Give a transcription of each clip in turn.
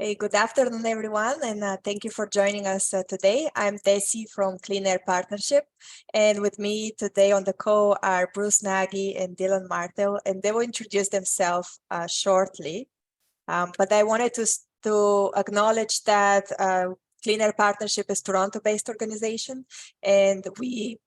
Hey, good afternoon, everyone, and thank you for joining us today. I'm Desi from Clean Air Partnership, and with me today on the call are Bruce Nagy and Dylan Martel, and they will introduce themselves shortly. But I wanted to acknowledge that Clean Air Partnership is a Toronto-based organization, and we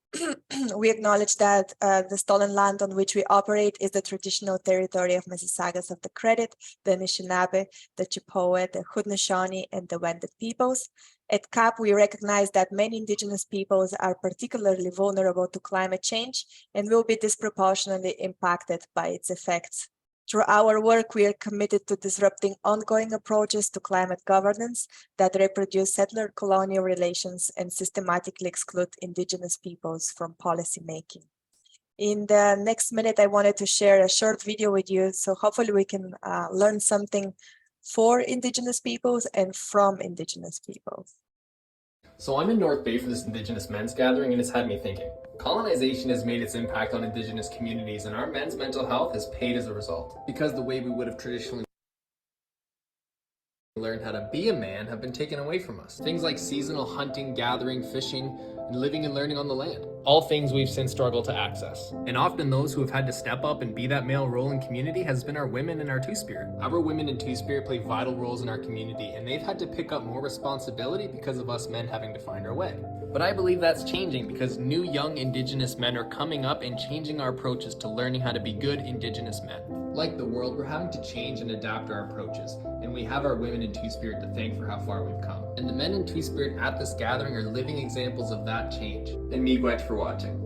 we acknowledge that the stolen land on which we operate is the traditional territory of Mississaugas of the Credit, the Anishinaabe, the Chippewa, the Haudenosaunee, and the Wendat peoples. At CAP, we recognize that many Indigenous peoples are particularly vulnerable to climate change and will be disproportionately impacted by its effects. Through our work, we are committed to disrupting ongoing approaches to climate governance that reproduce settler-colonial relations and systematically exclude Indigenous peoples from policy making. In the next minute, I wanted to share a short video with you, so hopefully we can learn something for Indigenous peoples and from Indigenous peoples. So I'm in North Bay for this Indigenous men's gathering, and it's had me thinking. Colonization has made its impact on Indigenous communities, and our men's mental health has paid as a result. Because the way we would have traditionally learned how to be a man have been taken away from us. Things like seasonal hunting, gathering, fishing, and living and learning on the land. All things we've since struggled to access. And often those who have had to step up and be that male role in community has been our women in our Two-Spirit. Our women in Two-Spirit play vital roles in our community, and they've had to pick up more responsibility because of us men having to find our way. But I believe that's changing because new young Indigenous men are coming up and changing our approaches to learning how to be good Indigenous men. Like the world, we're having to change and adapt our approaches, and we have our women in Two-Spirit to thank for how far we've come. And the men in Two-Spirit at this gathering are living examples of that change. And miigwech for watching.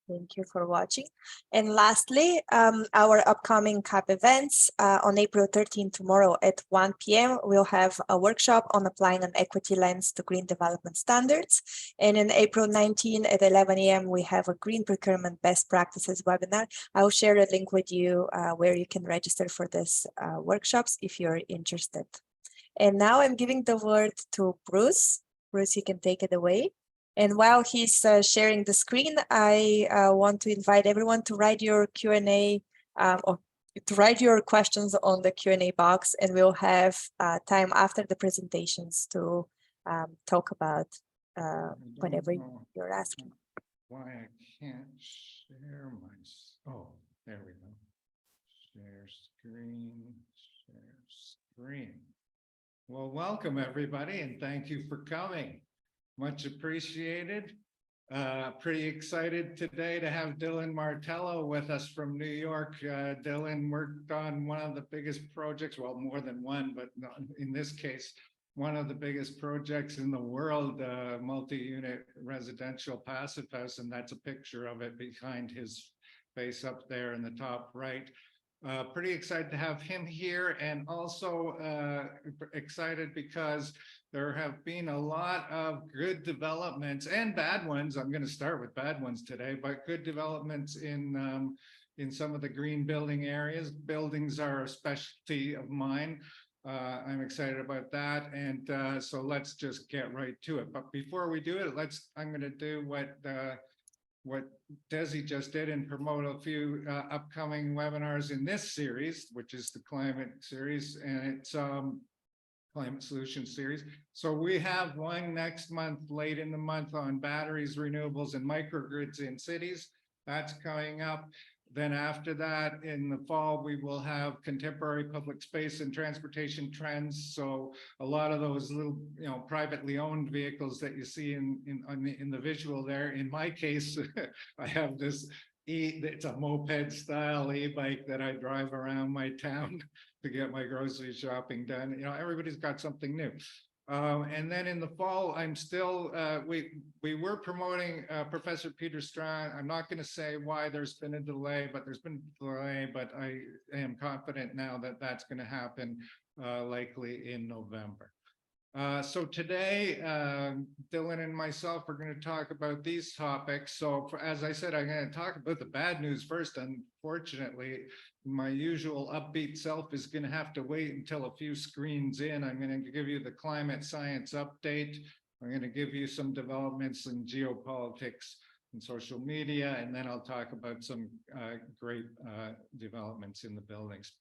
Thank you for watching. And lastly, our upcoming CAP events on April 13 tomorrow at 1 p.m. we'll have a workshop on applying an equity lens to green development standards. And in April 19 at 11 a.m. we have a green procurement best practices webinar. I'll share a link with you where you can register for this workshops if you're interested. And now I'm giving the word to Bruce. Bruce, you can take it away. And while he's sharing the screen, I want to invite everyone to write your Q&A or to write your questions on the Q&A box, and we'll have time after the presentations to talk about whatever you're asking. Why I can't share my, oh, there we go. Share screen. Well, welcome everybody, and thank you for coming. Much appreciated. Pretty excited today to have Dylan Martello with us from New York. Dylan worked on one of the biggest projects, well, more than one, but in this case, one of the biggest projects in the world, multi-unit residential passive house, and that's a picture of it behind his face up there in the top right. Pretty excited to have him here, and also excited because there have been a lot of good developments and bad ones. I'm going to start with bad ones today, but good developments in some of the green building areas. Buildings are a specialty of mine. I'm excited about that, and so let's just get right to it. But before we do it, I'm going to do what Desi just did and promote a few upcoming webinars in this series, which is the climate series, and it's climate solution series. So we have one next month, late in the month, on batteries, renewables, and microgrids in cities. That's coming up. Then after that, in the fall, we will have contemporary public space and transportation trends. So a lot of those little, privately owned vehicles that you see in the visual there. In my case, I have this it's a moped style e-bike that I drive around my town to get my grocery shopping done. Everybody's got something new. And then in the fall, I'm still, we were promoting Professor Peter Strachan. I'm not going to say why there's been a delay, but there's been a delay, but I am confident now that that's going to happen likely in November. So today, Dylan and myself are going to talk about these topics. So as I said, I'm going to talk about the bad news first. Unfortunately, my usual upbeat self is going to have to wait until a few screens in. I'm going to give you the climate science update. I'm going to give you some developments in geopolitics and social media, and then I'll talk about some great developments in the buildings.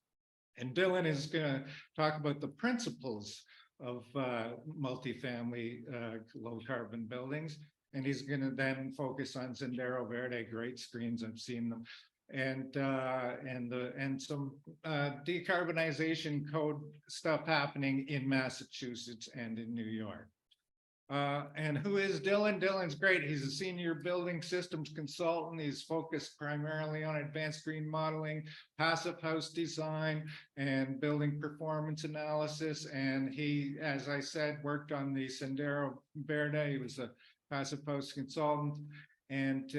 And Dylan is going to talk about the principles of multifamily low carbon buildings. And he's going to then focus on Sendero Verde, great screens, I've seen them, and some decarbonization code stuff happening in Massachusetts and in New York. And who is Dylan? Dylan's great. He's a senior building systems consultant. He's focused primarily on advanced green modeling, passive house design, and building performance analysis. And he, as I said, worked on the Sendero Verde. He was a passive house consultant. And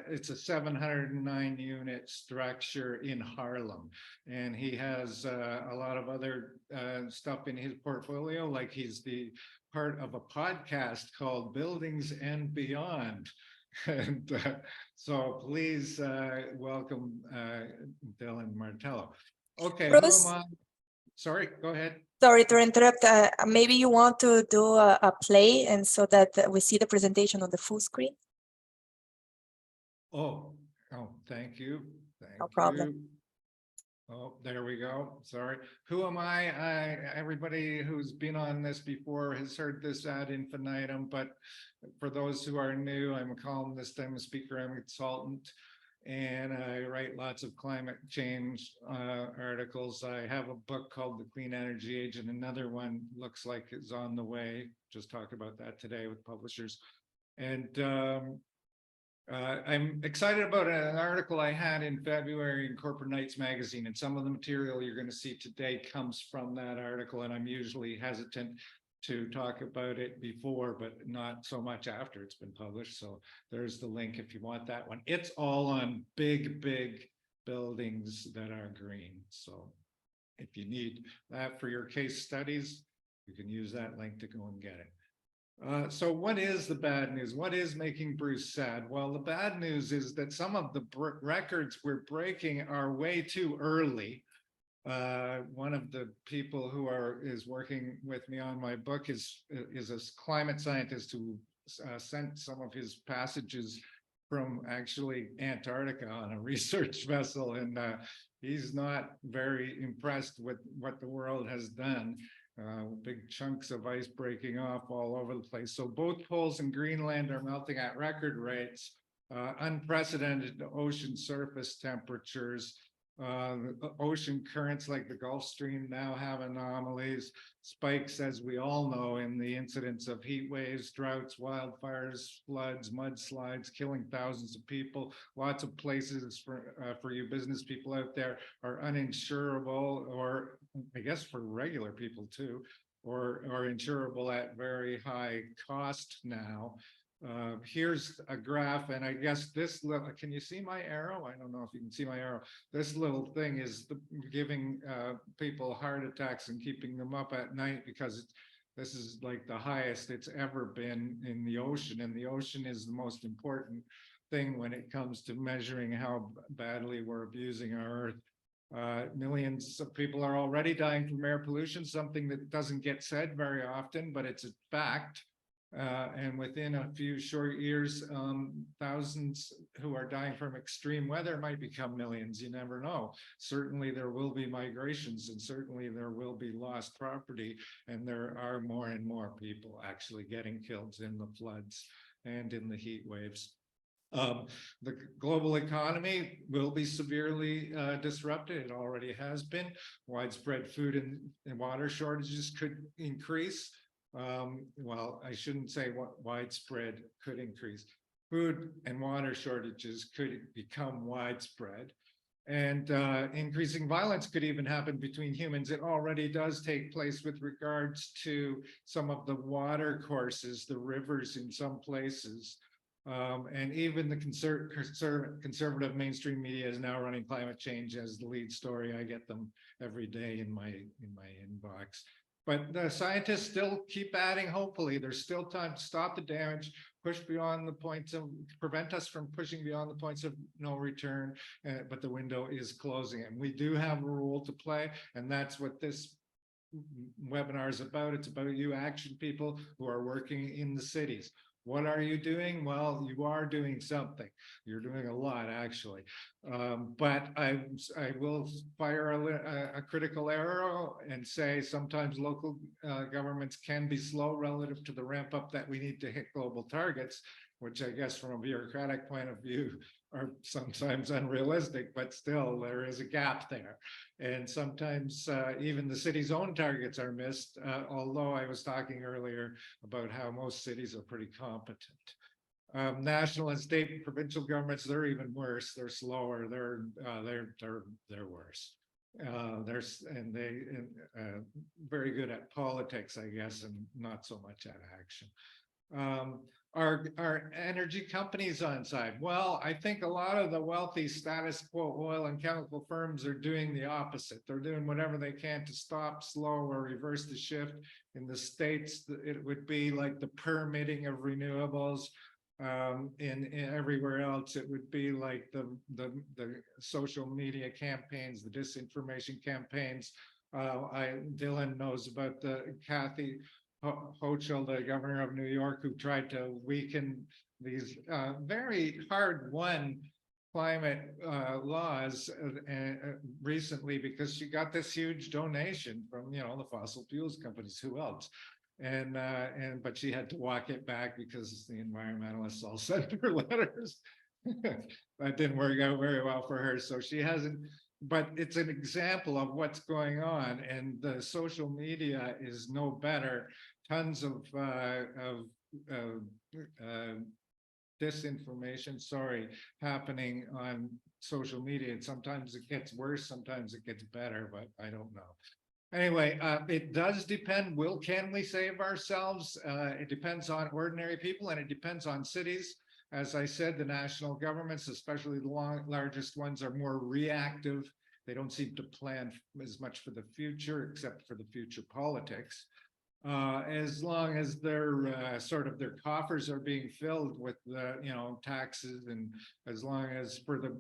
it's a 709 unit structure in Harlem. And he has a lot of other stuff in his portfolio, like he's the part of a podcast called Buildings and Beyond. And so please welcome Dylan Martello. Okay, who am Bruce, I? Sorry, go ahead. sorry to interrupt. Maybe you want to do a play, and so that we see the presentation on the full screen. Oh, thank you. No problem. You. Oh, there we go. Sorry. Who am I? Everybody who's been on this before has heard this ad infinitum, but for those who are new, I'm a columnist, I'm a speaker, I'm a consultant, and I write lots of climate change articles. I have a book called The Clean Energy Age, and another one looks like is on the way. Just talk about that today with publishers. And I'm excited about an article I had in February in Corporate Knights magazine, and some of the material you're going to see today comes from that article, and I'm usually hesitant to talk about it before, but not so much after it's been published. So there's the link if you want that one. It's all on big buildings that are green. So if you need that for your case studies, you can use that link to go and get it. So what is the bad news? What is making Bruce sad? Well, the bad news is that some of the records we're breaking are way too early. One of the people who is working with me on my book is a climate scientist who sent some of his passages from actually Antarctica on a research vessel, and he's not very impressed with what the world has done. Big chunks of ice breaking off all over the place. So both poles in Greenland are melting at record rates, unprecedented ocean surface temperatures. Ocean currents like the Gulf Stream now have anomalies, spikes, as we all know, in the incidence of heat waves, droughts, wildfires, floods, mudslides, killing thousands of people. Lots of places for you business people out there are uninsurable, or I guess for regular people too, or insurable at very high cost now. Here's a graph, and I guess this little, can you see my arrow? I don't know if you can see my arrow. This little thing is giving people heart attacks and keeping them up at night, because this is like the highest it's ever been in the ocean, and the ocean is the most important thing when it comes to measuring how badly we're abusing our Earth. Millions of people are already dying from air pollution, something that doesn't get said very often, but it's a fact. And within a few short years, thousands who are dying from extreme weather might become millions. You never know. Certainly there will be migrations, and certainly there will be lost property. And there are more and more people actually getting killed in the floods and in the heat waves. The global economy will be severely disrupted. It already has been. Widespread food and water shortages could increase. Well, I shouldn't say what widespread could increase. Food and water shortages could become widespread, and increasing violence could even happen between humans. It already does take place with regards to some of the water courses, the rivers in some places. And even the conservative mainstream media is now running climate change as the lead story. I get them every day in my inbox. But the scientists still keep adding, hopefully. There's still time to stop the damage, push beyond the points of, prevent us from pushing beyond the points of no return, but the window is closing. And we do have a role to play, and that's what this webinar is about. It's about you action people who are working in the cities. What are you doing? Well, you are doing something. You're doing a lot, actually. But I will fire a critical arrow and say sometimes local governments can be slow relative to the ramp up that we need to hit global targets, which I guess from a bureaucratic point of view are sometimes unrealistic, but still there is a gap there. And sometimes even the city's own targets are missed, although I was talking earlier about how most cities are pretty competent. National and state and provincial governments, they're even worse. They're slower. They're worse. Very good at politics, I guess, and not so much at action. Are energy companies on side? Well, I think a lot of the wealthy status quo oil and chemical firms are doing the opposite. They're doing whatever they can to stop, slow, or reverse the shift. In the States, it would be like the permitting of renewables. In everywhere else, it would be like the social media campaigns, the disinformation campaigns. Dylan knows about the Kathy Hochul, the governor of New York, who tried to weaken these very hard-won climate laws recently because she got this huge donation from the fossil fuels companies. Who else? But she had to walk it back because the environmentalists all sent her letters. That didn't work out very well for her. So she hasn't. But it's an example of what's going on, and the social media is no better. Tons of disinformation, happening on social media. And sometimes it gets worse, sometimes it gets better, but I don't know. Anyway, it does depend. Can we save ourselves? It depends on ordinary people, and it depends on cities. As I said, the national governments, especially the largest ones, are more reactive. They don't seem to plan as much for the future, except for the future politics. As long as their their coffers are being filled with taxes, and as long as for the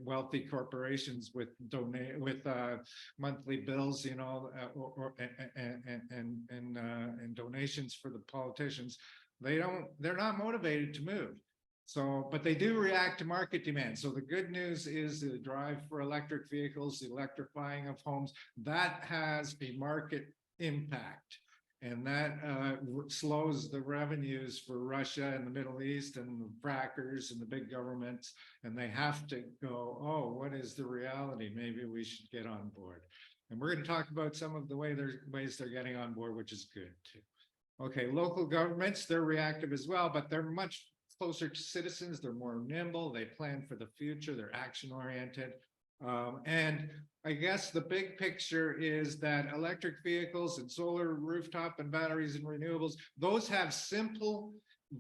wealthy corporations with monthly bills, and donations for the politicians, they're not motivated to move. So, but they do react to market demand. So the good news is the drive for electric vehicles, the electrifying of homes, that has a market impact. And that slows the revenues for Russia and the Middle East and the frackers and the big governments. And they have to go, oh, what is the reality? Maybe we should get on board. And we're going to talk about some of the ways they're getting on board, which is good too. Okay, local governments, they're reactive as well, but they're much closer to citizens. They're more nimble. They plan for the future. They're action oriented. And I guess the big picture is that electric vehicles and solar rooftop and batteries and renewables, those have simple,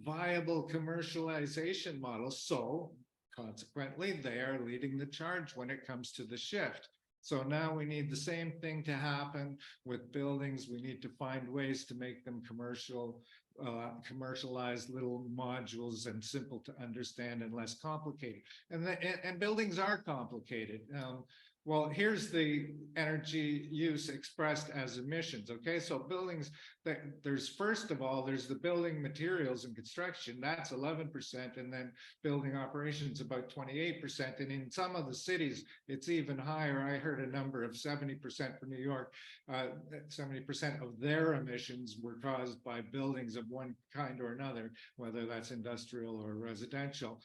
viable commercialization models. So consequently, they are leading the charge when it comes to the shift. So now we need the same thing to happen with buildings. We need to find ways to make them commercialized little modules and simple to understand and less complicated. And buildings are complicated. Well, here's the energy use expressed as emissions. Okay, so buildings, there's first of all, there's the building materials and construction, that's 11%, and then building operations about 28%. And in some of the cities, it's even higher. I heard a number of 70% for New York. 70% of their emissions were caused by buildings of one kind or another, whether that's industrial or residential.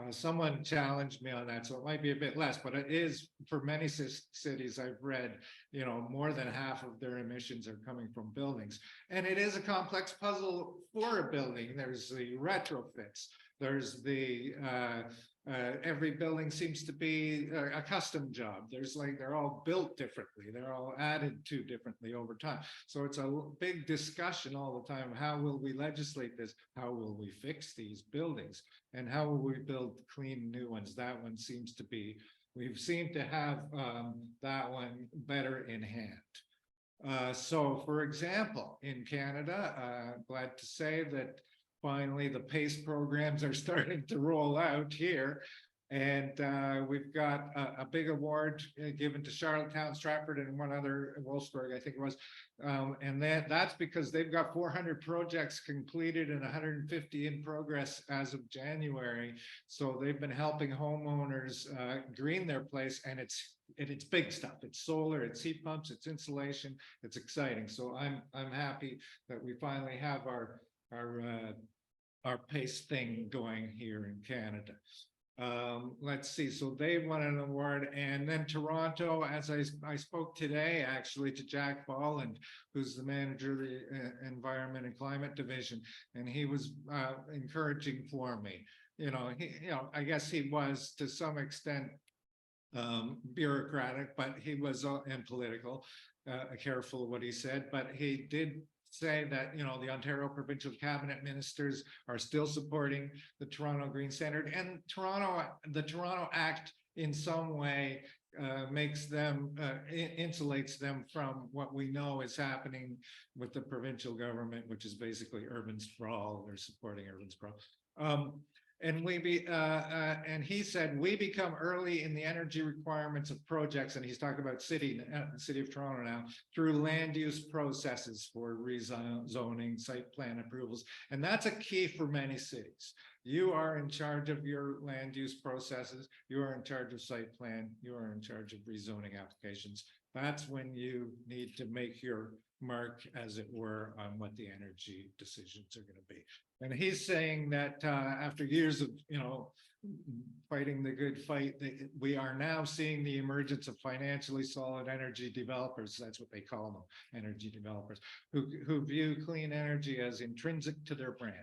Someone challenged me on that, so it might be a bit less, but it is for many cities I've read, more than half of their emissions are coming from buildings. And it is a complex puzzle for a building. There's the retrofits, there's the every building seems to be a custom job. They're all built differently. They're all added to differently over time. So it's a big discussion all the time. How will we legislate this? How will we fix these buildings? And how will we build clean new ones? That one seems to be, we seem to have that one better in hand. So for example, in Canada, glad to say that finally the PACE programs are starting to roll out here. And we've got a big award given to Charlottetown, Stratford, and one other, Wolfsburg, I think it was. And that's because they've got 400 projects completed and 150 in progress as of January. So they've been helping homeowners green their place, and it's big stuff. It's solar, it's heat pumps, it's insulation. It's exciting. So I'm happy that we finally have our PACE thing going here in Canada. Let's see, so they won an award, and then Toronto, as I spoke today actually to Jack Bolland, who's the manager of the Environment and Climate Division, and he was encouraging for me. I guess he was to some extent bureaucratic, but he was and political, careful what he said, but he did say that the Ontario provincial cabinet ministers are still supporting the Toronto Green Standard, and the Toronto Act in some way makes them insulates them from what we know is happening with the provincial government, which is basically urban sprawl. They're supporting urban sprawl. And he said we become early in the energy requirements of projects, and he's talking about the city of Toronto now, through land use processes for rezoning, site plan approvals, and that's a key for many cities. You are in charge of your land use processes. You are in charge of site plan. You are in charge of rezoning applications. That's when you need to make your mark, as it were, on what the energy decisions are going to be. And he's saying that after years of, fighting the good fight, we are now seeing the emergence of financially solid energy developers. That's what they call them, energy developers, who view clean energy as intrinsic to their brand.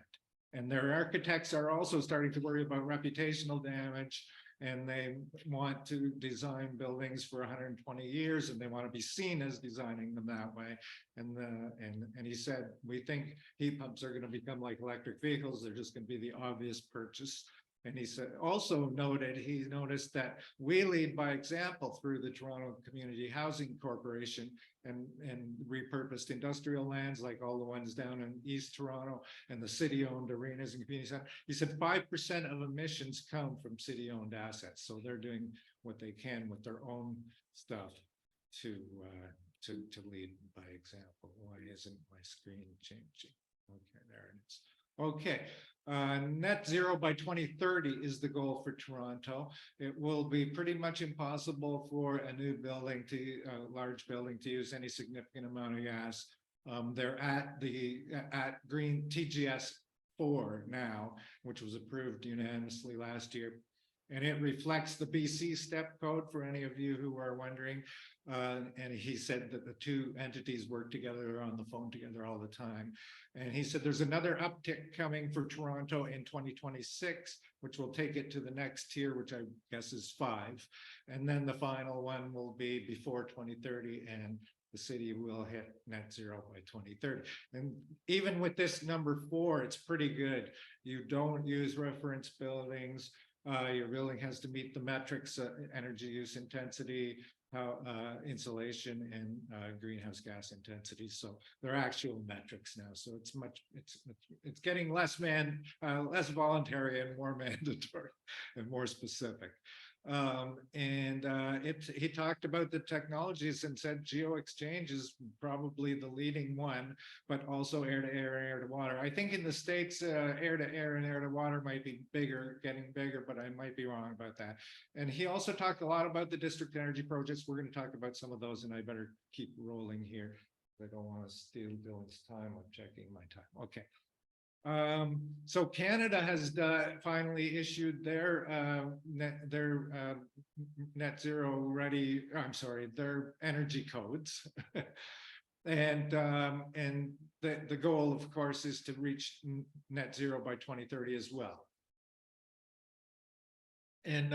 And their architects are also starting to worry about reputational damage, and they want to design buildings for 120 years, and they want to be seen as designing them that way. And he said, we think heat pumps are going to become like electric vehicles. They're just going to be the obvious purchase. And he said, he noticed that we lead by example through the Toronto Community Housing Corporation and repurposed industrial lands like all the ones down in East Toronto and the city-owned arenas and community center. He said 5% of emissions come from city-owned assets. So they're doing what they can with their own stuff to lead by example. Why isn't my screen changing? Okay, there it is. Okay. Net zero by 2030 is the goal for Toronto. It will be pretty much impossible for a new building large building to use any significant amount of gas. They're at green TGS 4 now, which was approved unanimously last year. And it reflects the BC step code for any of you who are wondering. And he said that the two entities work together, they're on the phone together all the time. And he said there's another uptick coming for Toronto in 2026, which will take it to the next tier, which I guess is 5. And then the final one will be before 2030, and the city will hit net zero by 2030. And even with this number 4, it's pretty good. You don't use reference buildings. Your building has to meet the metrics, energy use intensity, insulation, and greenhouse gas intensity. So they're actual metrics now. So it's getting less voluntary and more mandatory and more specific. He talked about the technologies and said geo-exchange is probably the leading one, but also air-to-air and air-to-water. I think in the States, air-to-air and air-to-water might be getting bigger, but I might be wrong about that. And he also talked a lot about the district energy projects. We're going to talk about some of those, and I better keep rolling here. I don't want to steal Dylan's time. I'm checking my time. Okay. So Canada has finally issued their net zero ready. I'm sorry, their energy codes, and the goal, of course, is to reach net zero by 2030 as well. And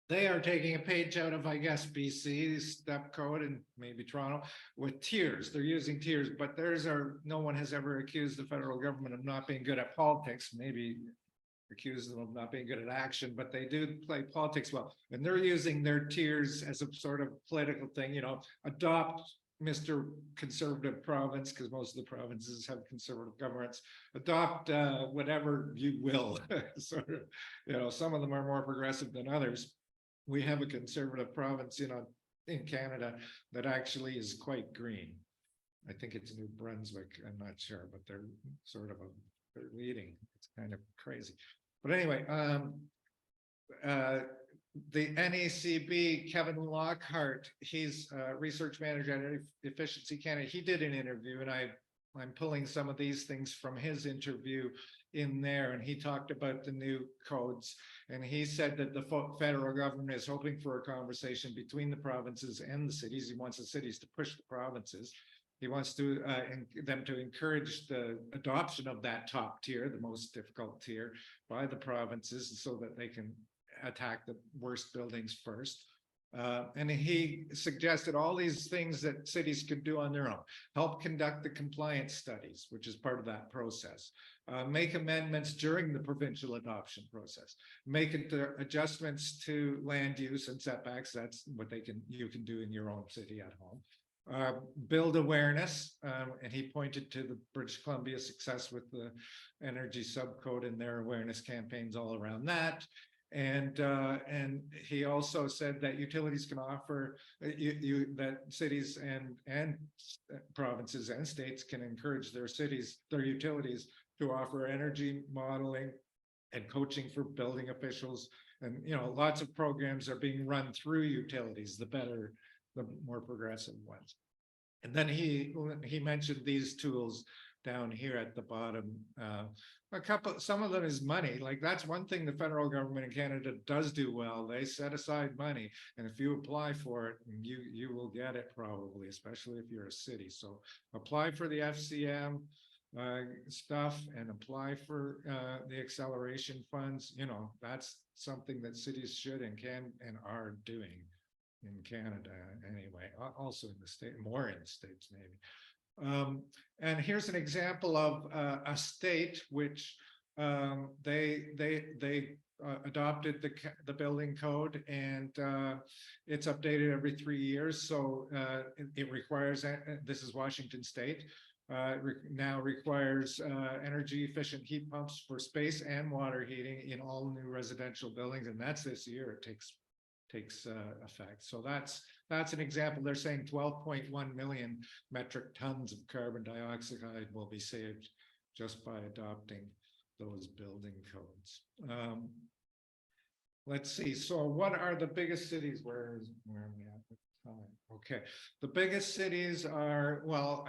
they are taking a page out of, I guess, BC step code and maybe Toronto with tiers. They're using tiers, but no one has ever accused the federal government of not being good at politics, maybe accused them of not being good at action, but they do play politics well. And they're using their tiers as a sort of political thing, adopt Mr. Conservative province, because most of the provinces have conservative governments, adopt whatever you will. Sort of, some of them are more progressive than others. We have a conservative province, in Canada that actually is quite green. I think it's New Brunswick. I'm not sure, but they're sort of they're leading. It's kind of crazy. But anyway, the NACB, Kevin Lockhart, he's research manager at Efficiency Canada. He did an interview, and I'm pulling some of these things from his interview in there, and he talked about the new codes, and he said that the federal government is hoping for a conversation between the provinces and the cities. He wants the cities to push the provinces. He wants them to encourage the adoption of that top tier, the most difficult tier, by the provinces, so that they can attack the worst buildings first. And he suggested all these things that cities could do on their own. Help conduct the compliance studies, which is part of that process. Make amendments during the provincial adoption process. Make adjustments to land use and setbacks. That's what you can do in your own city at home. Build awareness, and he pointed to the British Columbia success with the energy subcode and their awareness campaigns all around that. And he also said that utilities can offer that cities and provinces and states can encourage their utilities to offer energy modeling and coaching for building officials. And lots of programs are being run through utilities, the more progressive ones. And then he mentioned these tools down here at the bottom. Some of them is money. Like, that's one thing the federal government in Canada does do well. They set aside money, and if you apply for it, you will get it probably, especially if you're a city. So apply for the FCM stuff and apply for the acceleration funds. That's something that cities should and can and are doing in Canada anyway, also in the state, more in the States maybe. And here's an example of a state which they adopted the building code, and it's updated every 3 years. So it requires, this is Washington State, now requires energy efficient heat pumps for space and water heating in all new residential buildings, and that's this year. It takes effect. So that's an example. They're saying 12.1 million metric tons of carbon dioxide will be saved just by adopting those building codes. Let's see. So what are the biggest cities? Where are we at with time? Okay. The biggest cities are, well,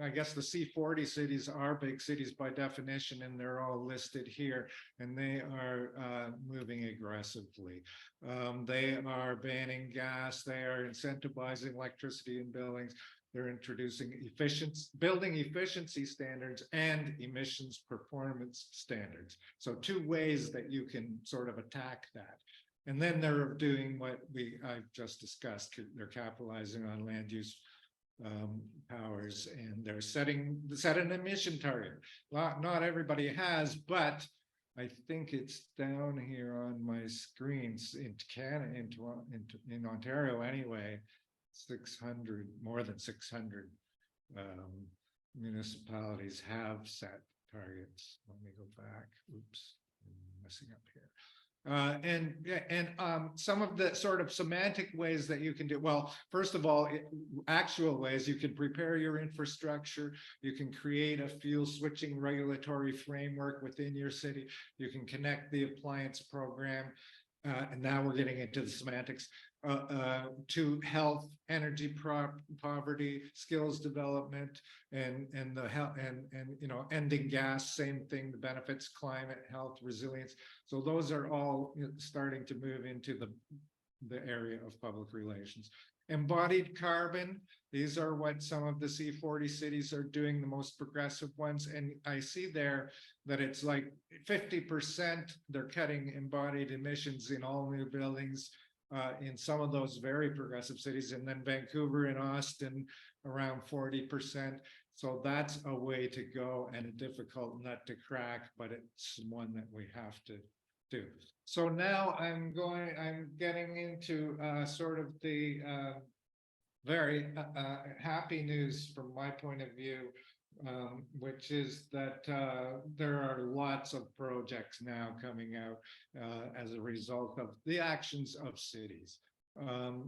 I guess the C40 cities are big cities by definition, and they're all listed here, and they are moving aggressively. They are banning gas. They are incentivizing electricity in buildings. They're introducing building efficiency standards and emissions performance standards. So 2 ways that you can sort of attack that. And then they're doing what I've just discussed. They're capitalizing on land use powers, and they're set an emission target. Not everybody has, but I think it's down here on my screens in Canada, in Ontario anyway. 600, more than 600 municipalities have set targets. Let me go back. Oops, I'm messing up here. And some of the sort of semantic ways that you can do, well, first of all, actual ways you can prepare your infrastructure, you can create a fuel switching regulatory framework within your city, you can connect the appliance program, and now we're getting into the semantics, to health, energy poverty, skills development, and the health, and ending gas, same thing, the benefits, climate, health, resilience. So those are all starting to move into the area of public relations. Embodied carbon, these are what some of the C40 cities are doing, the most progressive ones. And I see there that it's like 50% they're cutting embodied emissions in all new buildings in some of those very progressive cities. And then Vancouver and Austin around 40%. So that's a way to go and a difficult nut to crack, but it's one that we have to do. So now I'm getting into sort of the very happy news from my point of view, which is that there are lots of projects now coming out as a result of the actions of cities.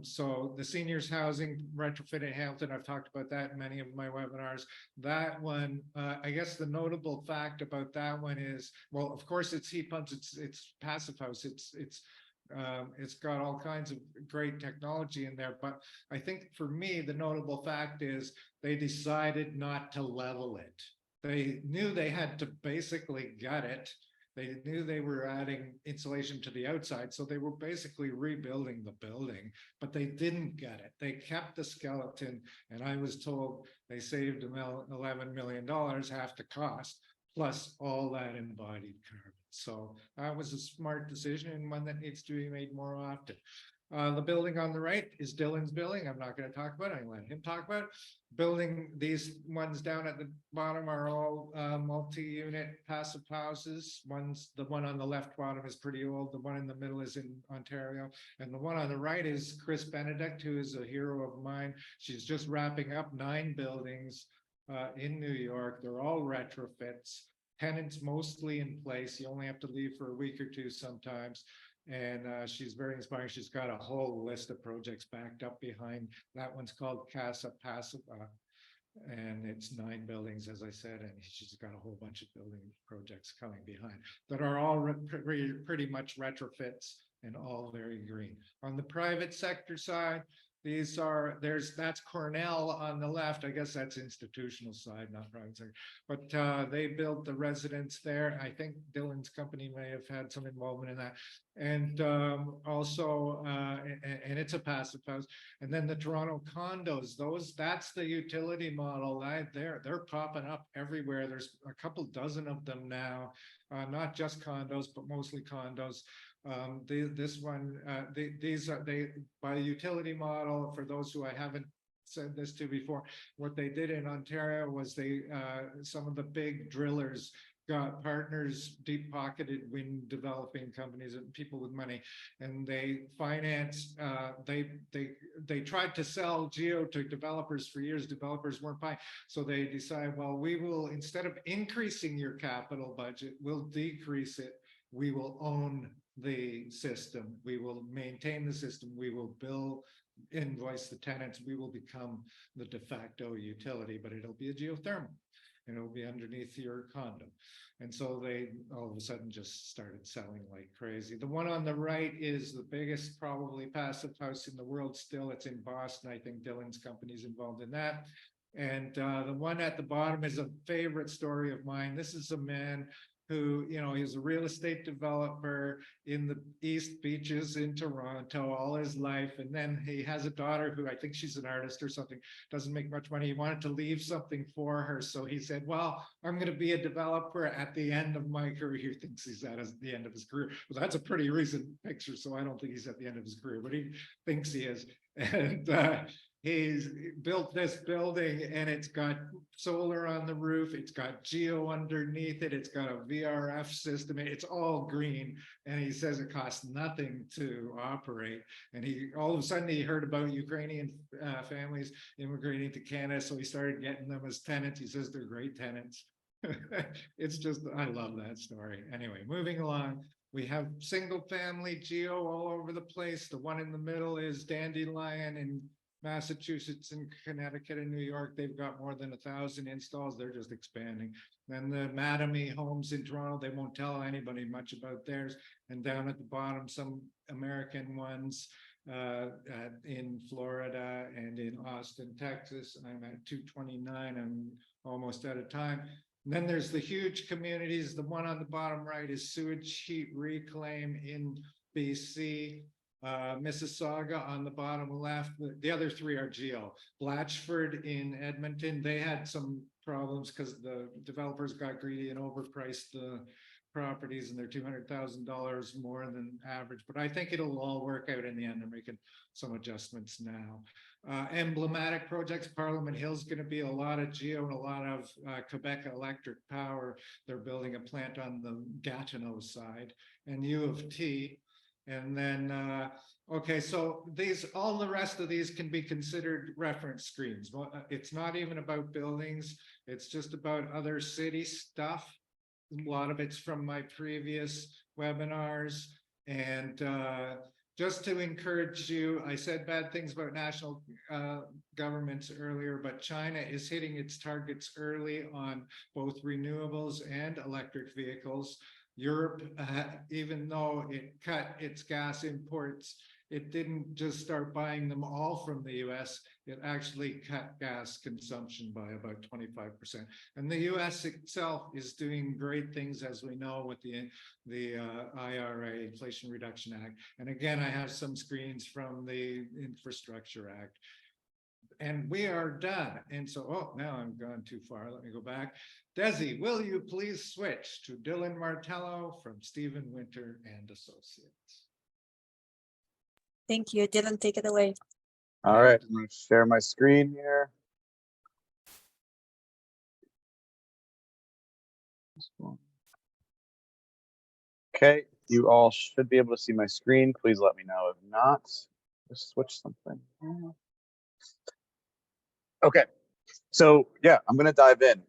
So the seniors housing retrofit in Hamilton, I've talked about that in many of my webinars. That one, I guess the notable fact about that one is, well, of course it's heat pumps, it's passive house, it's got all kinds of great technology in there. But I think for me, the notable fact is they decided not to level it. They knew they had to basically gut it. They knew they were adding insulation to the outside, so they were basically rebuilding the building, but they didn't gut it. They kept the skeleton, and I was told they saved $11 million, half the cost, plus all that embodied carbon. So that was a smart decision and one that needs to be made more often. The building on the right is Dylan's building. I'm not going to talk about it. I let him talk about it. Building, these ones down at the bottom are all multi-unit passive houses. The one on the left bottom is pretty old. The one in the middle is in Ontario. And the one on the right is Chris Benedict, who is a hero of mine. She's just wrapping up 9 buildings in New York. They're all retrofits. Tenants mostly in place. You only have to leave for a week or two sometimes. And she's very inspiring. She's got a whole list of projects backed up behind. That one's called Casa Passiva, and it's 9 buildings, as I said, and she's got a whole bunch of building projects coming behind that are all pretty much retrofits and all very green. On the private sector side, that's Cornell on the left. I guess that's institutional side, not private sector. But they built the residence there. I think Dylan's company may have had some involvement in that. And also, and it's a passive house. And then the Toronto condos, that's the utility model. They're popping up everywhere. There's a couple dozen of them now, not just condos, but mostly condos. This one, these are by the utility model. For those who I haven't said this to before, what they did in Ontario was some of the big drillers got partners, deep-pocketed wind developing companies and people with money, and they financed. They tried to sell geo to developers for years. Developers weren't buying, so they decided, well, we will, instead of increasing your capital budget, we'll decrease it. We will own the system. We will maintain the system. We will invoice the tenants. We will become the de facto utility, but it'll be a geothermal and it'll be underneath your condo. And so they all of a sudden just started selling like crazy. The one on the right is the biggest probably passive house in the world still. It's in Boston. I think Dylan's company is involved in that. And the one at the bottom is a favorite story of mine. This is a man who, he's a real estate developer in the East Beaches in Toronto all his life. And then he has a daughter who I think she's an artist or something, doesn't make much money. He wanted to leave something for her. So he said, well, I'm going to be a developer at the end of my career. He thinks he's at the end of his career. Well, that's a pretty recent picture. So I don't think he's at the end of his career, but he thinks he is. And he's built this building and it's got solar on the roof. It's got geo underneath it. It's got a VRF system. It's all green. And he says it costs nothing to operate. And all of a sudden he heard about Ukrainian families immigrating to Canada. So he started getting them as tenants. He says they're great tenants. It's just, I love that story. Anyway, moving along. We have single family geo all over the place. The one in the middle is Dandelion in Massachusetts and Connecticut and New York. They've got more than 1,000 installs. They're just expanding. Then the Mattamy homes in Toronto, they won't tell anybody much about theirs. And down at the bottom, some American ones in Florida and in Austin, Texas. I'm at 229. I'm almost out of time. And then there's the huge communities. The one on the bottom right is sewage heat reclaim in BC. Mississauga on the bottom left. The other 3 are geo. Blatchford in Edmonton, they had some problems because the developers got greedy and overpriced the properties, and they're $200,000 more than average. But I think it'll all work out in the end. They're making some adjustmts now. Emblematic projects, Parliament Hill is going to be a lot of geo and a lot of Quebec Electric Power. They're building a plant on the Gatineau side, and U of T. And then Okay, so all the rest of these can be considered reference screens. Well, it's not even about buildings. It's just about other city stuff. A lot of it's from my previous webinars. And just to encourage you, I said bad things about national governments earlier, but China is hitting its targets early on both renewables and electric vehicles. Europe, even though it cut its gas imports, it didn't just start buying them all from the US, it actually cut gas consumption by about 25%. And the US itself is doing great things, as we know, with the IRA, Inflation Reduction Act. And again, I have some screens from the Infrastructure Act. And we are done. And so, oh, now I'm gone too far. Let me go back. Desi, will you please switch to Dylan Martello from Stephen Winter and Associates? Thank you. Dylan, take it away. All right, I'm going to share my screen here. Okay, you all should be able to see my screen. Please let me know if not. Just switch something. Okay, so yeah, I'm going to dive in.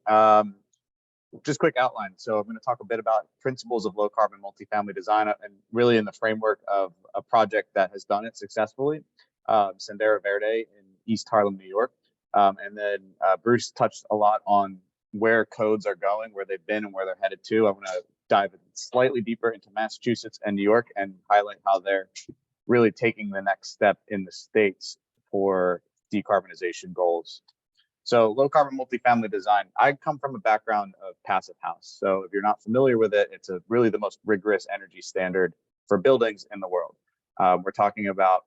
Just quick outline. So I'm going to talk a bit about principles of low carbon multifamily design and really in the framework of a project that has done it successfully, Sendero Verde in East Harlem, New York. And then Bruce touched a lot on where codes are going, where they've been and where they're headed to. I'm going to dive slightly deeper into Massachusetts and New York and highlight how they're really taking the next step in the states for decarbonization goals. So low carbon multifamily design, I come from a background of passive house. So if you're not familiar with it, it's really the most rigorous energy standard for buildings in the world. We're talking about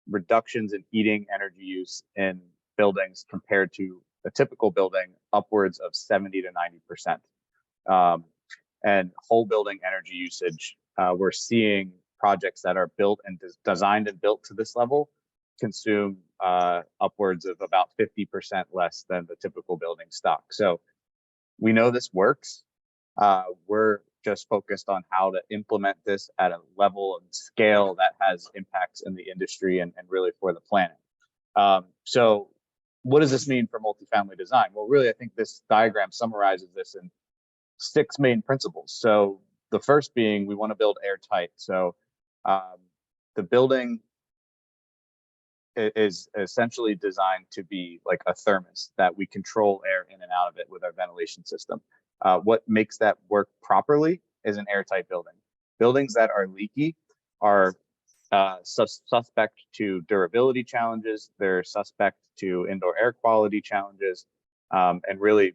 reductions in heating energy use in buildings compared to a typical building, upwards of 70 to 90%. And whole building energy usage, we're seeing projects that are built and designed and built to this level consume upwards of about 50% less than the typical building stock. So we know this works. We're just focused on how to implement this at a level and scale that has impacts in the industry and really for the planet. So what does this mean for multifamily design? Well, really, I think this diagram summarizes this in 6 main principles. So the first being we want to build airtight. So the building is essentially designed to be like a thermos that we control air in and out of it with our ventilation system. What makes that work properly is an airtight building. Buildings that are leaky are suspect to durability challenges. They're suspect to indoor air quality challenges, and really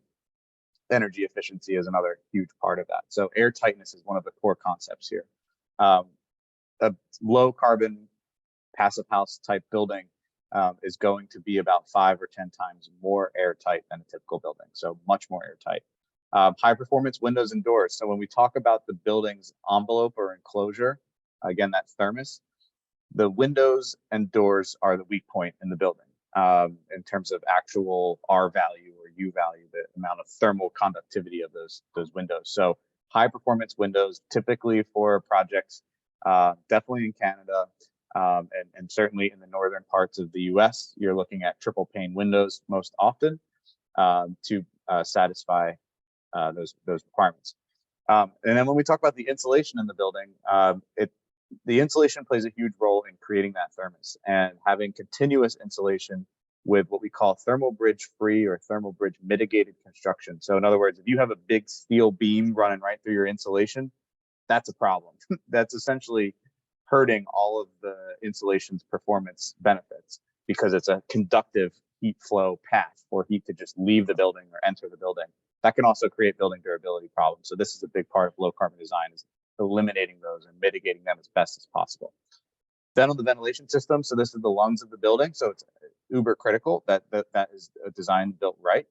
energy efficiency is another huge part of that. So air tightness is one of the core concepts here. A low carbon passive house type building is going to be about 5 or 10 times more airtight than a typical building. So much more airtight. High performance windows and doors. So when we talk about the building's envelope or enclosure, again, that thermos, the windows and doors are the weak point in the building in terms of actual R value or U value, the amount of thermal conductivity of those windows. So high performance windows, typically for projects, definitely in Canada, and certainly in the northern parts of the US, you're looking at triple pane windows most often to satisfy those requirements. And then when we talk about the insulation in the building, the insulation plays a huge role in creating that thermos, and having continuous insulation with what we call thermal bridge free or thermal bridge mitigated construction. So in other words, if you have a big steel beam running right through your insulation, that's a problem. That's essentially hurting all of the insulation's performance benefits because it's a conductive heat flow path for heat to just leave the building or enter the building. That can also create building durability problems. So this is a big part of low carbon design, is eliminating those and mitigating them as best as possible. Then on the ventilation system, so this is the lungs of the building. So it's uber critical that is designed, built right.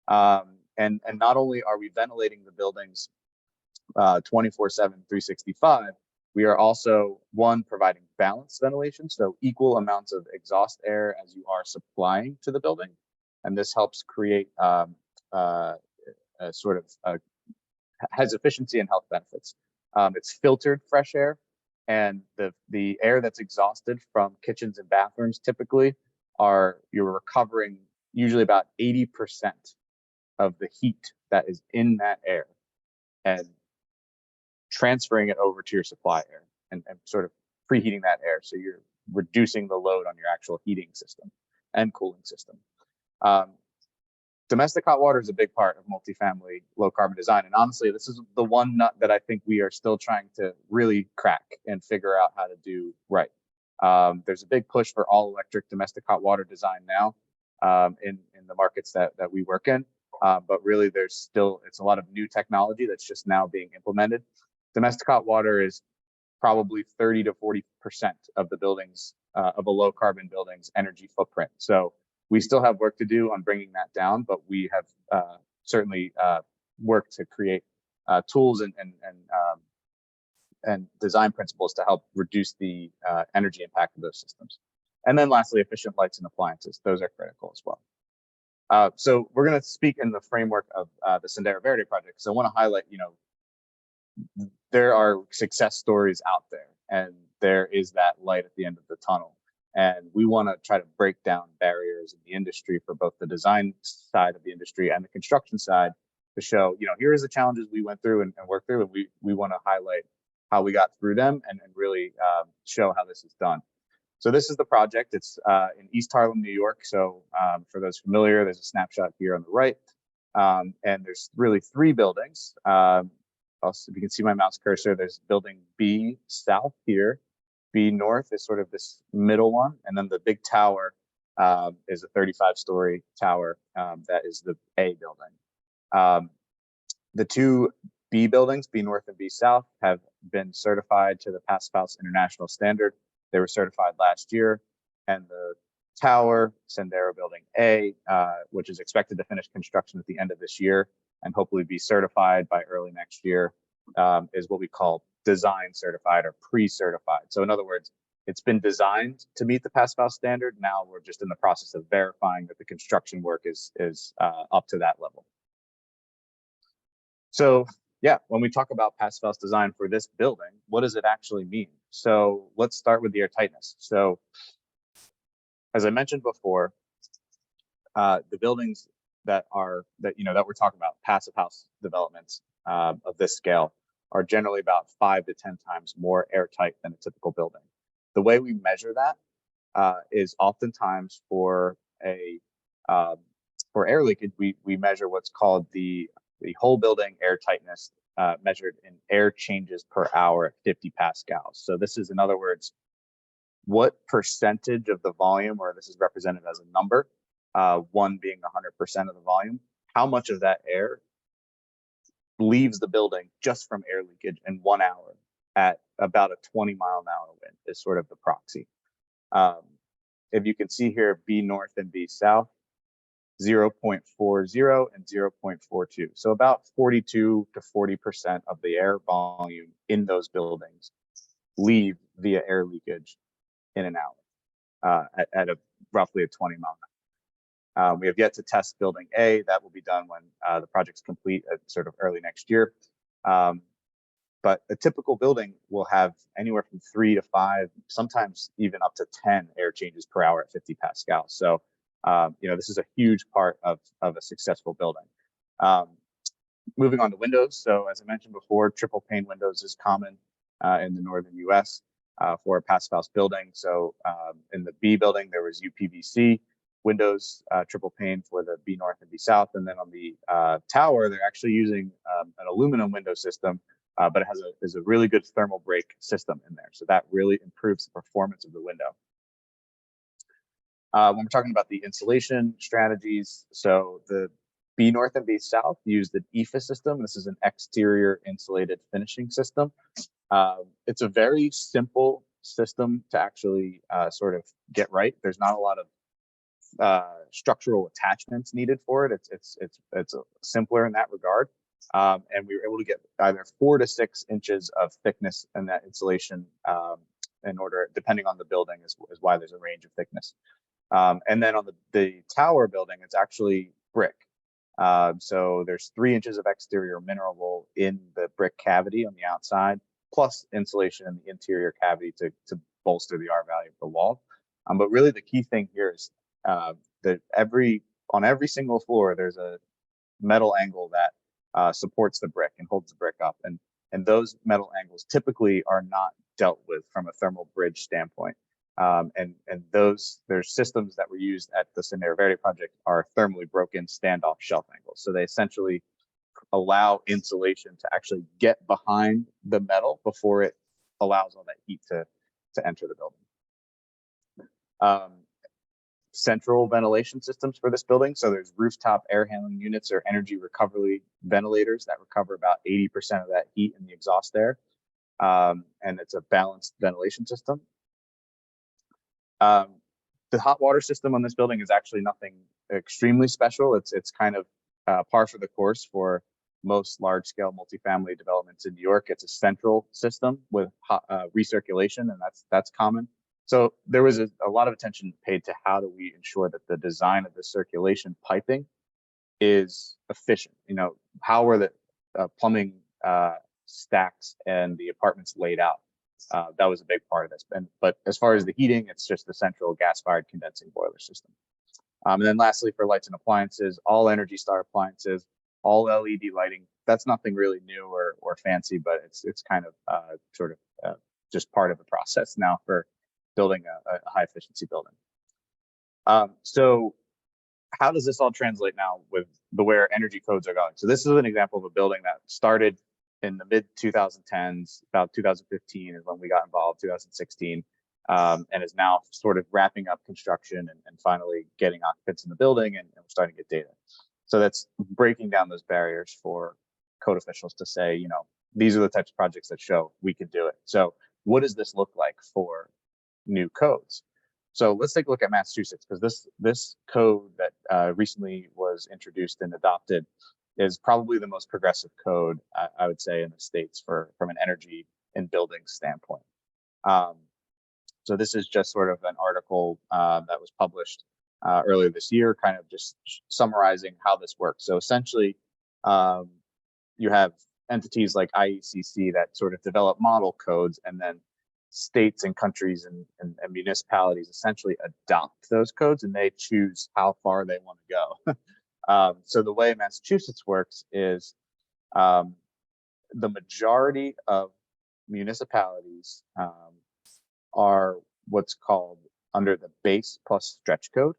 And not only are we ventilating the buildings 24/7, 365, we are also, one, providing balanced ventilation, so equal amounts of exhaust air as you are supplying to the building. And this helps create a sort of has efficiency and health benefits. It's filtered fresh air, And the air that's exhausted from kitchens and bathrooms typically you're recovering usually about 80% of the heat that is in that air and transferring it over to your supply air and sort of preheating that air. So you're reducing the load on your actual heating system and cooling system. Domestic hot water is a big part of multifamily low carbon design. And honestly, this is the one nut that I think we are still trying to really crack and figure out how to do right. There's a big push for all electric domestic hot water design now in the markets that we work in. But really it's a lot of new technology that's just now being implemented. Domestic hot water is probably 30 to 40% of the buildings, of a low carbon building's energy footprint. So we still have work to do on bringing that down, but we have certainly worked to create tools and design principles to help reduce the energy impact of those systems. And then lastly, efficient lights and appliances. Those are critical as well. So we're going to speak in the framework of the Sendero Verde project. So I want to highlight, there are success stories out there, and there is that light at the end of the tunnel. And we want to try to break down barriers in the industry for both the design side of the industry and the construction side to show, here's the challenges we went through and worked through, and we want to highlight how we got through them and really show how this is done. So this is the project. It's in East Harlem, New York. So for those familiar, there's a snapshot here on the right. And there's really 3 buildings. Also, if you can see my mouse cursor, there's building B South here. B North is sort of this middle one. And then the big tower is a 35-story tower that is the A building. The 2 B buildings, B North and B South, have been certified to the Passive House International Standard. They were certified last year. And the tower, Sendero Building A, which is expected to finish construction at the end of this year and hopefully be certified by early next year, is what we call design certified or pre-certified. So in other words, it's been designed to meet the Passive House standard. Now we're just in the process of verifying that the construction work is up to that level. So yeah, when we talk about Passive House design for this building, what does it actually mean? So let's start with the airtightness. So as I mentioned before, the buildings that we're talking about, Passive House developments of this scale, are generally about 5 to 10 times more airtight than a typical building. The way we measure that is oftentimes for air leakage, we measure what's called the whole building airtightness measured in air changes per hour at 50 pascals. So this is, in other words, what percentage of the volume, or this is represented as a number, 1 being 100% of the volume, how much of that air leaves the building just from air leakage in 1 hour at about a 20-mile-an-hour wind is sort of the proxy. If you can see here, B North and B South, 0.40 and 0.42. So about 42 to 40% of the air volume in those buildings leave via air leakage in an hour at roughly a 20-mile-an-hour. We have yet to test building A. That will be done when the project's complete at sort of early next year. But a typical building will have anywhere from 3 to 5, sometimes even up to 10 air changes per hour at 50 pascals. So, this is a huge part of a successful building. Moving on to windows. So as I mentioned before, triple pane windows is common in the northern US for a Passive House building. So in the B building, there was UPVC windows, triple pane for the B North and B South. And then on the tower, they're actually using an aluminum window system, but it has a really good thermal break system in there. So that really improves the performance of the window. When we're talking about the insulation strategies, so the B North and B South use the EFA system. This is an exterior insulated finishing system. It's a very simple system to actually sort of get right. There's not a lot of structural attachments needed for it. It's simpler in that regard. And we were able to get either 4 to 6 inches of thickness in that insulation in order, depending on the building, is why there's a range of thickness. And then on the tower building, it's actually brick. So there's 3 inches of exterior mineral wool in the brick cavity on the outside. plus insulation in the interior cavity to bolster the R value of the wall. But really the key thing here is that on every single floor, there's a metal angle that supports the brick and holds the brick up. And those metal angles typically are not dealt with from a thermal bridge standpoint. And there's systems that were used at the Sendero Verde project are thermally broken standoff shelf angles. So they essentially allow insulation to actually get behind the metal before it allows all that heat to enter the building. Central ventilation systems for this building. So there's rooftop air handling units or energy recovery ventilators that recover about 80% of that heat in the exhaust air. And it's a balanced ventilation system. The hot water system on this building is actually nothing extremely special. It's kind of par for the course for most large-scale multifamily developments in New York. It's a central system with hot, recirculation, and that's common. So there was a lot of attention paid to how do we ensure that the design of the circulation piping is efficient. You know, how are the plumbing stacks and the apartments laid out? That was a big part of this. But as far as the heating, it's just the central gas-fired condensing boiler system. And then lastly, for lights and appliances, all Energy Star appliances, all LED lighting. That's nothing really new or fancy, but it's kind of just part of the process now for building a high efficiency building. So how does this all translate now with the where energy codes are going? So this is an example of a building that started in the mid 2010s, about 2015 is when we got involved, 2016, and is now sort of wrapping up construction and finally getting occupants in the building, and we're starting to get data. So that's breaking down those barriers for code officials to say, you know, these are the types of projects that show we can do it. So what does this look like for new codes? So let's take a look at Massachusetts, because this code that recently was introduced and adopted is probably the most progressive code, I would say, in the States from an energy and building standpoint. So this is just sort of an article that was published earlier this year, kind of just summarizing how this works. So essentially, you have entities like IECC that sort of develop model codes, and then states and countries and municipalities essentially adopt those codes, and they choose how far they want to go. So the way Massachusetts works is the majority of municipalities are what's called under the base plus stretch code.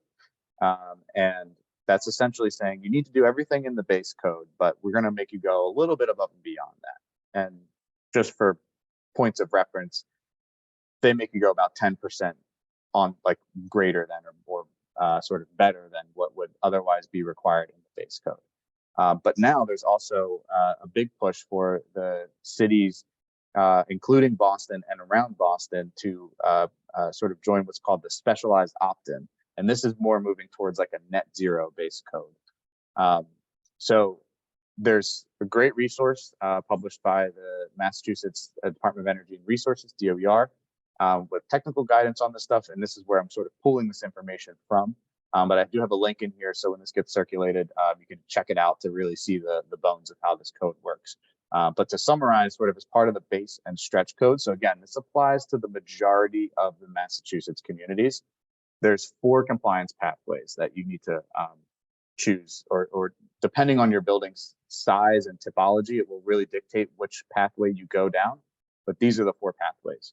And that's essentially saying you need to do everything in the base code, but we're going to make you go a little bit above and beyond that. And just for points of reference, they make you go about 10% on like greater than or sort of better than what would otherwise be required in the base code. But now there's also a big push for the cities, including Boston and around Boston, to sort of join what's called the specialized opt-in. And this is more moving towards like a net zero base code. So there's a great resource published by the Massachusetts Department of Energy and Resources, DOER, with technical guidance on this stuff. And this is where I'm sort of pulling this information from. But I do have a link in here, so when this gets circulated, you can check it out to really see the bones of how this code works. But to summarize, sort of as part of the base and stretch code, so again, this applies to the majority of the Massachusetts communities. There's 4 compliance pathways that you need to choose, or depending on your building's size and typology, it will really dictate which pathway you go down. But these are the 4 pathways.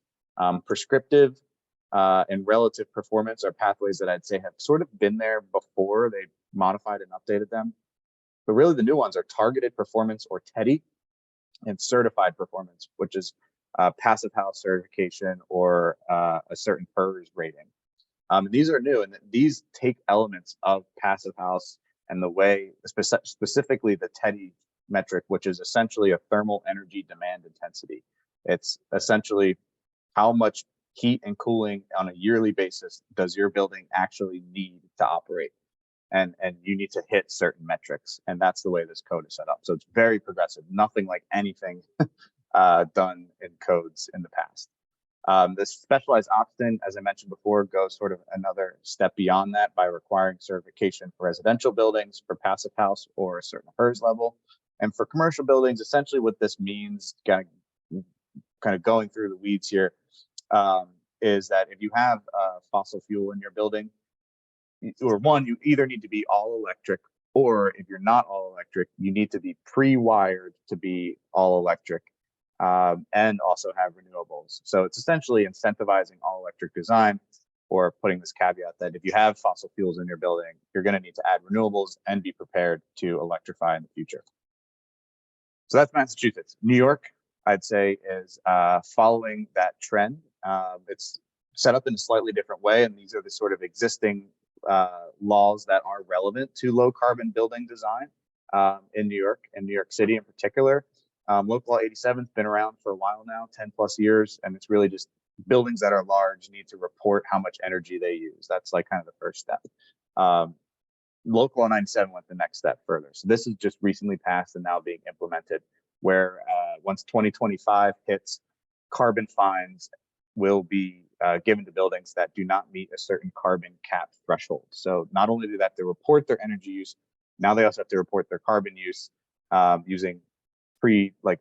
Prescriptive and relative performance are pathways that I'd say have sort of been there before. They modified and updated them. But really the new ones are targeted performance, or TEDI, and certified performance, which is passive house certification or a certain PERS rating. These are new, and these take elements of passive house and the way, specifically the TEDI metric, which is essentially a thermal energy demand intensity. It's essentially how much heat and cooling on a yearly basis does your building actually need to operate, and you need to hit certain metrics, and that's the way this code is set up. So it's very progressive, nothing like anything done in codes in the past. This specialized opt-in, as I mentioned before, goes sort of another step beyond that by requiring certification for residential buildings, for passive house, or a certain PERS level. And for commercial buildings, essentially what this means, kind of kind of going through the weeds here, is that if you have fossil fuel in your building, or one, you either need to be all electric, or if you're not all electric, you need to be pre-wired to be all electric, and also have renewables. So it's essentially incentivizing all electric design, or putting this caveat that if you have fossil fuels in your building, you're going to need to add renewables and be prepared to electrify in the future. So that's Massachusetts. New York, I'd say, is following that trend. It's set up in a slightly different way, and these are the sort of existing laws that are relevant to low carbon building design in New York City in particular. Local Law 87 has been around for a while now, 10 plus years, and it's really just buildings that are large need to report how much energy they use. That's like kind of the first step. Local Law 97 went the next step further. So this is just recently passed and now being implemented, where once 2025 hits, carbon fines will be given to buildings that do not meet a certain carbon cap threshold. So not only do they have to report their energy use, now they also have to report their carbon use using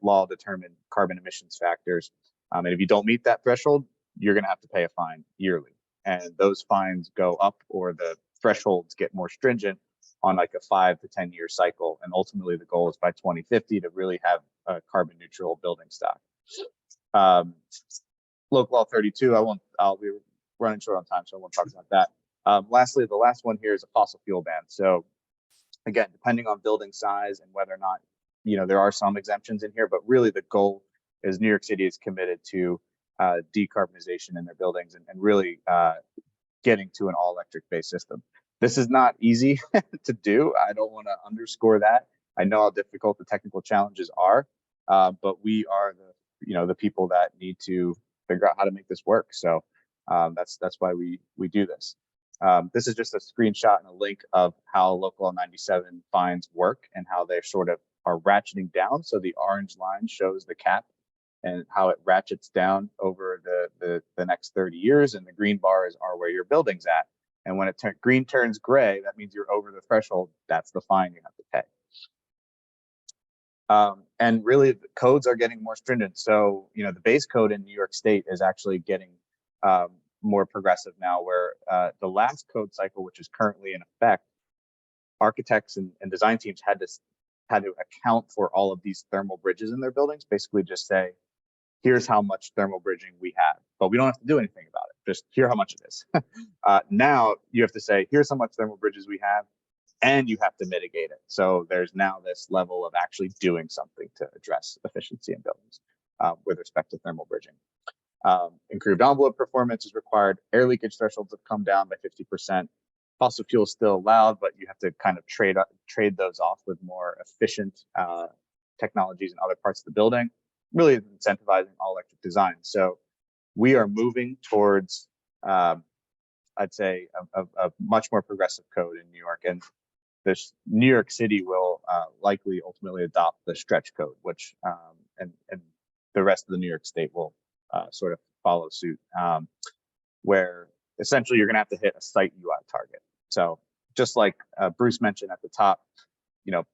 law determined carbon emissions factors. And if you don't meet that threshold, you're going to have to pay a fine yearly. And those fines go up, or the thresholds get more stringent on like a 5 to 10 year cycle. And ultimately the goal is by 2050 to really have a carbon neutral building stock. Local Law 32, I'll be running short on time, so I won't talk about that. Lastly, the last one here is a fossil fuel ban. So again, depending on building size and whether or not, there are some exemptions in here, but really the goal is New York City is committed to decarbonization in their buildings and really getting to an all electric based system. This is not easy to do. I don't want to underscore that. I know how difficult the technical challenges are, but we are the people that need to figure out how to make this work. So that's why we do this. This is just a screenshot and a link of how Local Law 97 fines work and how they sort of are ratcheting down. So the orange line shows the cap and how it ratchets down over the next 30 years, and the green bars are where your building's at. And when green turns gray, that means you're over the threshold. That's the fine you have to pay. And really, the codes are getting more stringent. So, the base code in New York State is actually getting more progressive now, where the last code cycle, which is currently in effect, architects and design teams had to account for all of these thermal bridges in their buildings, basically just say, here's how much thermal bridging we have, but we don't have to do anything about it. Just hear how much it is. Now you have to say, here's how much thermal bridges we have, and you have to mitigate it. So there's now this level of actually doing something to address efficiency in buildings with respect to thermal bridging. Improved envelope performance is required. Air leakage thresholds have come down by 50%. Fossil fuel is still allowed, but you have to kind of trade those off with more efficient technologies in other parts of the building, really incentivizing all electric design. So we are moving towards, I'd say, a much more progressive code in New York. And this New York City will likely ultimately adopt the stretch code, which and the rest of the New York State will sort of follow suit, where essentially you're going to have to hit a site UI target. So just like Bruce mentioned at the top,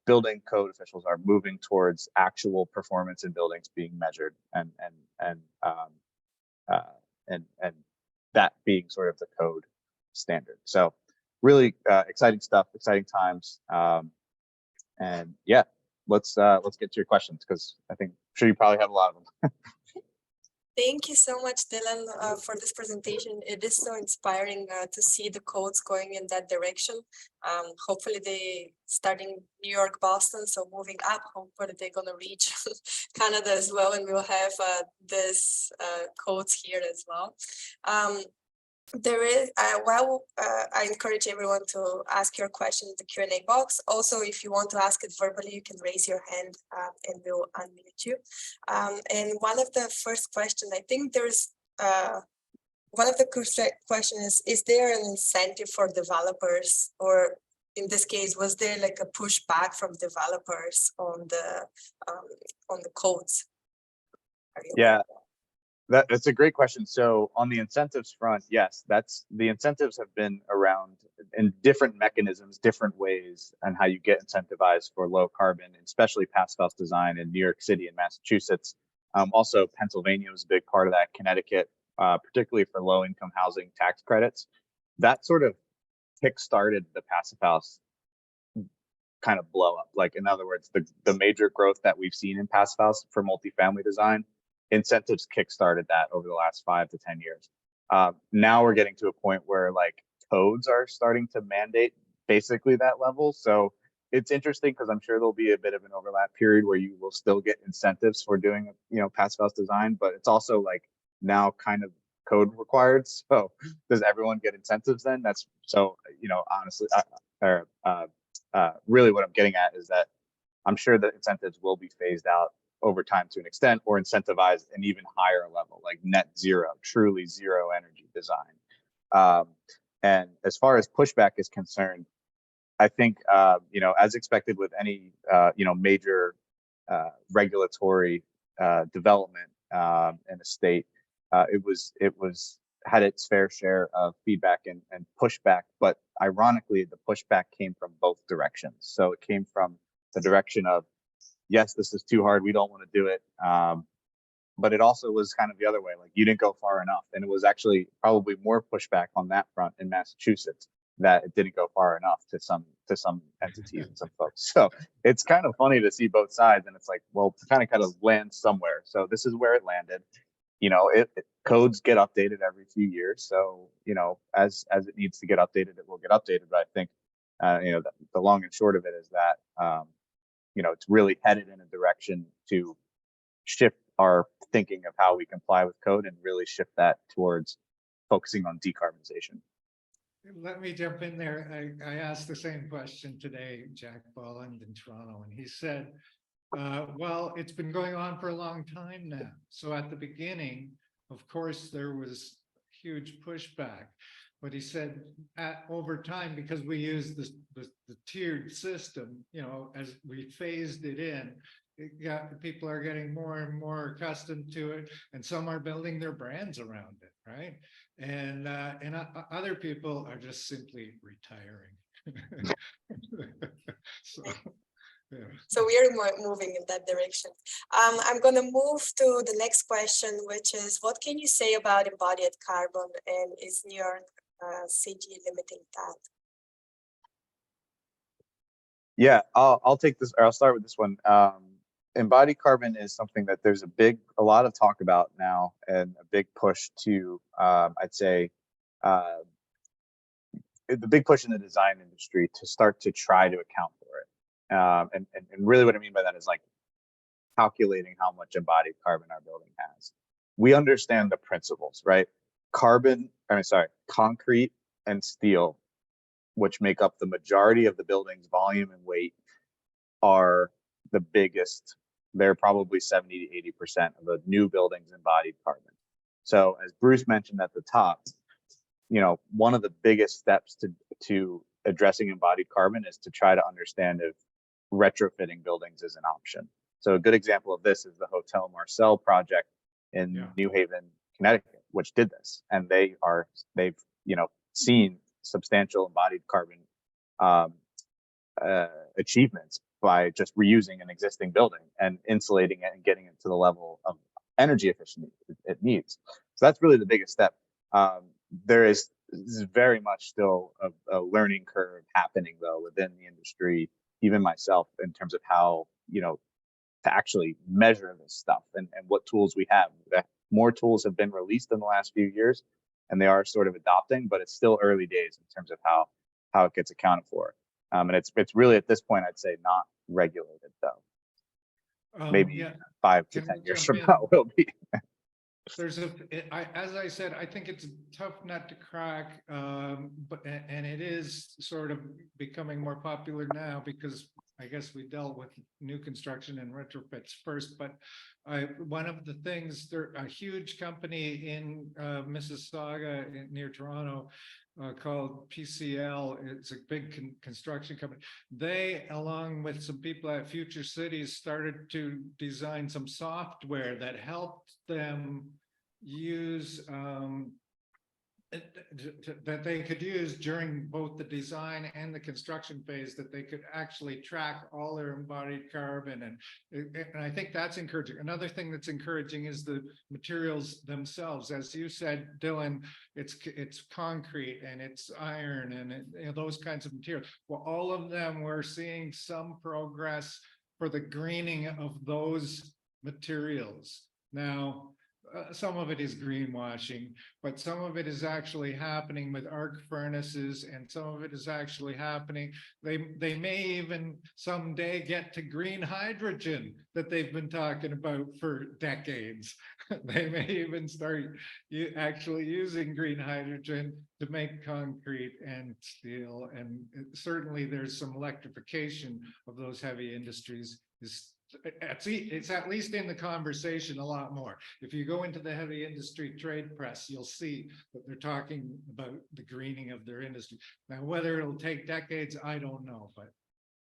building code officials are moving towards actual performance in buildings being measured, and that being sort of the code standard. So really exciting stuff, exciting times, and yeah, let's get to your questions, because I'm sure you probably have a lot of them. Thank you so much, Dylan, for this presentation. It is so inspiring to see the codes going in that direction. Hopefully they starting New York, Boston, so moving up, hopefully they're going to reach Canada as well, and we'll have this codes here as well. There is, I encourage everyone to ask your question in the Q&A box. Also, if you want to ask it verbally, you can raise your hand and we'll unmute you. And one of the first questions, I think there's one of the questions is there an incentive for developers, or in this case, was there like a pushback from developers on the codes? Yeah. That's a great question. So on the incentives front, yes, the incentives have been around in different mechanisms, different ways, and how you get incentivized for low carbon, especially pass fail design in New York City and Massachusetts. Also, Pennsylvania was a big part of that. Connecticut, particularly for low-income housing tax credits, that sort of kick-started the passive house kind of blow up. Like, in other words, the major growth that we've seen in passive house for multifamily design, incentives kick-started that over the last 5 to 10 years. Now we're getting to a point where like codes are starting to mandate basically that level. So it's interesting because I'm sure there'll be a bit of an overlap period where you will still get incentives for doing, passive house design, but it's also like now kind of code required. So does everyone get incentives then? That's so, honestly, really what I'm getting at is that I'm sure that incentives will be phased out over time to an extent, or incentivized an even higher level, like net zero, truly zero energy design. And as far as pushback is concerned, I think, as expected with any, major regulatory development in a state, it had its fair share of feedback and pushback, but ironically, the pushback came from both directions. So it came from the direction of, yes, this is too hard, we don't want to do it. But it also was kind of the other way, like you didn't go far enough. And it was actually probably more pushback on that front in Massachusetts, that it didn't go far enough to some entities and some folks. So it's kind of funny to see both sides, and it's like, well, kind of land somewhere. So this is where it landed. Codes get updated every few years. So, as it needs to get updated, it will get updated. But I think, the long and short of it is that, it's really headed in a direction to shift our thinking of how we comply with code and really shift that towards focusing on decarbonization. Let me jump in there. I asked the same question today, Jack Bolland in Toronto, and he said, well, it's been going on for a long time now. So at the beginning, of course, there was huge pushback. But he said over time, because we use the tiered system, as we phased it in, people are getting more and more accustomed to it, and some are building their brands around it, right? And other people are just simply retiring. So, yeah. So we are moving in that direction. I'm going to move to the next question, which is, what can you say about embodied carbon, and is New York City limiting that? Yeah, I'll take this, or I'll start with this one. Embodied carbon is something that there's a lot of talk about now, and a big push to, I'd say, the big push in the design industry to start to try to account for it. And really what I mean by that is like calculating how much embodied carbon our building has. We understand the principles, right? Concrete and steel, which make up the majority of the building's volume and weight, are the biggest. They're probably 70 to 80% of the new building's embodied carbon. So as Bruce mentioned at the top, one of the biggest steps to addressing embodied carbon is to try to understand if retrofitting buildings is an option. So a good example of this is the Hotel Marcel project in New Haven, Connecticut, which did this, and they've seen substantial embodied carbon achievements by just reusing an existing building and insulating it and getting it to the level of energy efficiency it needs. So that's really the biggest step. There is very much still a learning curve happening though within the industry, even myself, in terms of how, to actually measure this stuff and what tools we have. More tools have been released in the last few years, and they are sort of adopting, but it's still early days in terms of how it gets accounted for. And it's really at this point, I'd say, not regulated though. Maybe 5 to 10 years from now will be. As I said, I think it's a tough nut to crack, and it is sort of becoming more popular now because I guess we dealt with new construction and retrofits first. But one of the things, a huge company in Mississauga near Toronto called PCL, it's a big construction company. They, along with some people at Future Cities, started to design some software that helped them use that they could use during both the design and the construction phase, that they could actually track all their embodied carbon. And I think that's encouraging. Another thing that's encouraging is the materials themselves. As you said, Dylan, it's concrete and it's iron and those kinds of materials. Well, all of them, we're seeing some progress for the greening of those materials. Now, some of it is greenwashing, but some of it is actually happening with arc furnaces, and some of it is actually happening. They may even someday get to green hydrogen that they've been talking about for decades. They may even start actually using green hydrogen to make concrete and steel. And certainly there's some electrification of those heavy industries. It's at least in the conversation a lot more. If you go into the heavy industry trade press, you'll see that they're talking about the greening of their industry. Now, whether it'll take decades, I don't know, but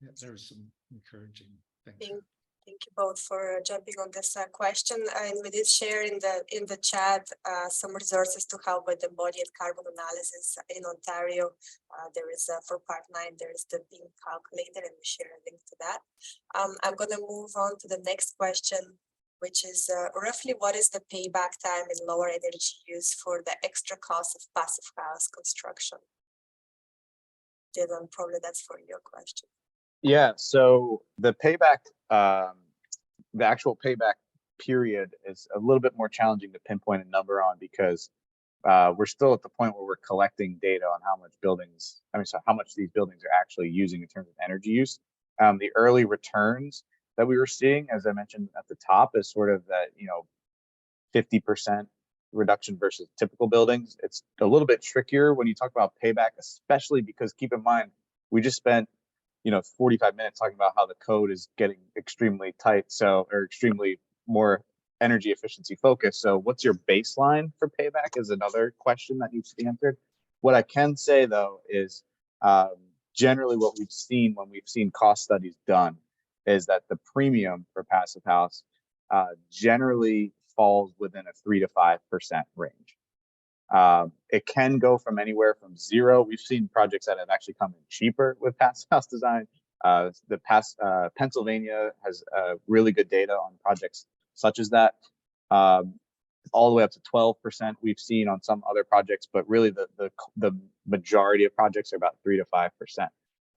yeah, there's some encouraging things. Thank you both for jumping on this question. And we did share in the chat some resources to help with embodied carbon analysis in Ontario. There is for Part 9, there is the BEAM calculator, and we share a link to that. I'm going to move on to the next question, which is roughly what is the payback time in lower energy use for the extra cost of passive house construction? Dylan, probably that's for your question. Yeah, so the payback, the actual payback period is a little bit more challenging to pinpoint a number on, because we're still at the point where we're collecting data on how much how much these buildings are actually using in terms of energy use. The early returns that we were seeing, as I mentioned at the top, is sort of that 50% reduction versus typical buildings. It's a little bit trickier when you talk about payback, especially because keep in mind we just spent 45 minutes talking about how the code is getting extremely tight, or extremely more energy efficiency focused. So what's your baseline for payback is another question that needs to be answered. What I can say though is generally what we've seen when we've seen cost studies done is that the premium for passive house generally falls within a 3 to 5% range. It can go from anywhere from 0. We've seen projects that have actually come in cheaper with passive house design. Pennsylvania has really good data on projects such as that. All the way up to 12% we've seen on some other projects, but really the majority of projects are about 3 to 5%.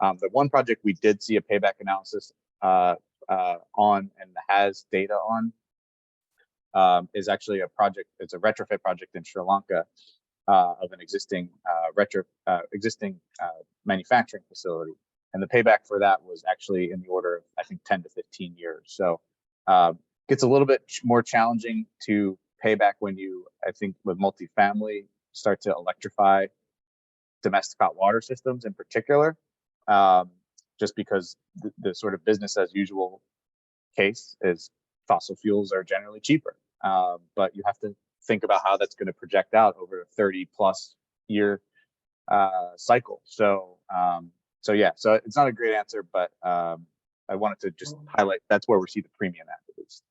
The one project we did see a payback analysis on and has data on is actually a project. It's a retrofit project in Sri Lanka of an existing manufacturing facility, and the payback for that was actually in the order of, I think, 10 to 15 years. So gets a little bit more challenging to pay back when you, I think, with multifamily start to electrify domestic hot water systems in particular, just because the sort of business as usual case is fossil fuels are generally cheaper. But you have to think about how that's going to project out over a 30 plus year cycle. So yeah, so it's not a great answer, but I wanted to just highlight that's where we see the premium at least.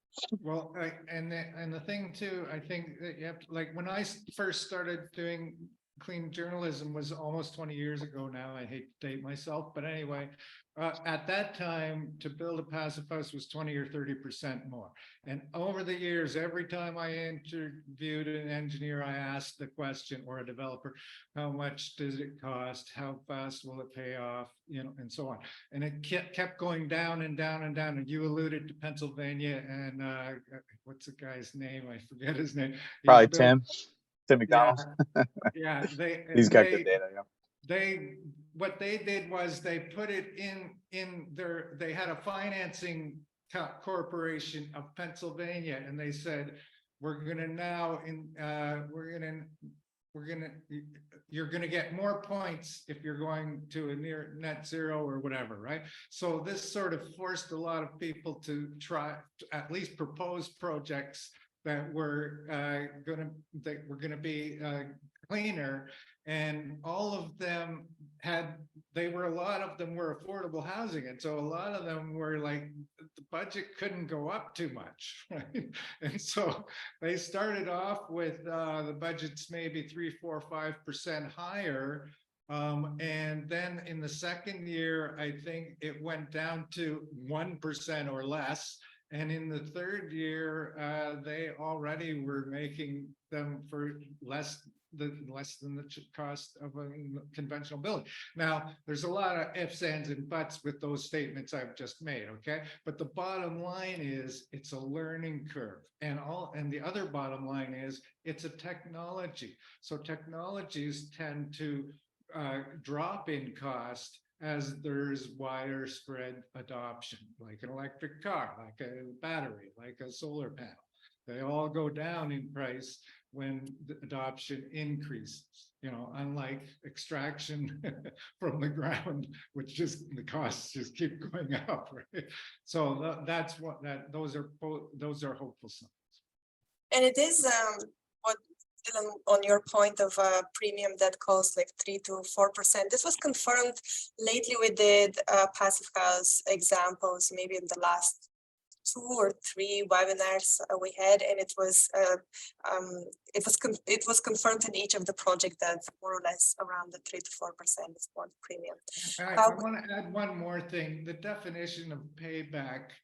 Well, and the thing too, I think that you have to, like, when I first started doing clean journalism was almost 20 years ago now. I hate to date myself, but anyway, at that time, to build a passive house was 20 or 30% more. And over the years, every time I interviewed an engineer, I asked the question, or a developer, how much does it cost? How fast will it pay off? And so on. And it kept going down and down and down. And you alluded to Pennsylvania, and what's the guy's name? I forget his name. Probably Tim McDonald. Yeah, He's got good data. Yeah. What they did was they put it in their, they had a financing corporation of Pennsylvania, and they said, we're gonna now you're gonna get more points if you're going to a near net zero or whatever, right? So this sort of forced a lot of people to try to at least propose projects that were gonna be cleaner. And all of them a lot of them were affordable housing. And so a lot of them were like, the budget couldn't go up too much, right? And so they started off with the budgets maybe 3, 4, 5% higher. And then in the second year, I think it went down to 1% or less. And in the third year, they already were making them for less than the cost of a conventional building. Now, there's a lot of ifs, ands, and buts with those statements I've just made, okay? But the bottom line is it's a learning curve. And the other bottom line is it's a technology. So technologies tend to drop in cost as there's widespread adoption, like an electric car, like a battery, like a solar panel. They all go down in price when the adoption increases, unlike extraction from the ground, which just the costs just keep going up, right? So those are hopeful signs. And it is what on your point of a premium that costs like 3 to 4%. This was confirmed lately with the passive house examples, maybe in the last 2 or 3 webinars we had, and it was confirmed in each of the projects that more or less around the 3 to 4% is more premium. I want to add one more thing. The definition of payback.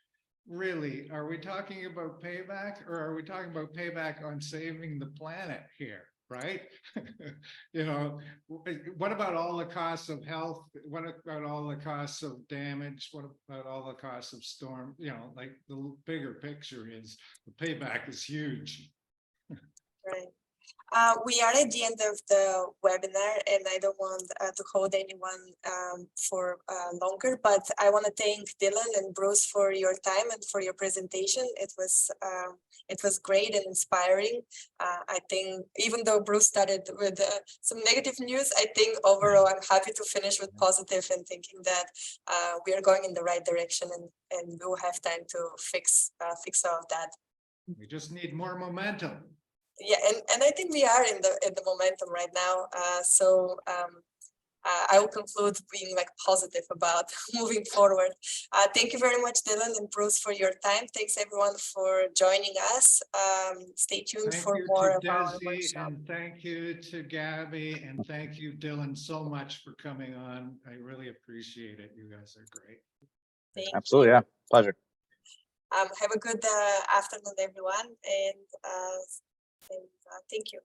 Really, are we talking about payback, or are we talking about payback on saving the planet here, right? What about all the costs of health? What about all the costs of damage? What about all the costs of storm? Like the bigger picture is the payback is huge. Right. We are at the end of the webinar, and I don't want to hold anyone for longer, but I want to thank Dylan and Bruce for your time and for your presentation. It was great and inspiring. I think even though Bruce started with some negative news, I think overall I'm happy to finish with positive and thinking that we are going in the right direction, and we will have time to fix all of that. We just need more momentum. Yeah, and I think we are in the momentum right now. So I will conclude being like positive about moving forward. Thank you very much, Dylan and Bruce, for your time. Thanks everyone for joining us. Stay tuned for more of our workshop. And thank you to Gabby, and thank you, Dylan, so much for coming on. I really appreciate it. You guys are great. Absolutely, yeah, pleasure. Have a good afternoon, everyone, and thank you.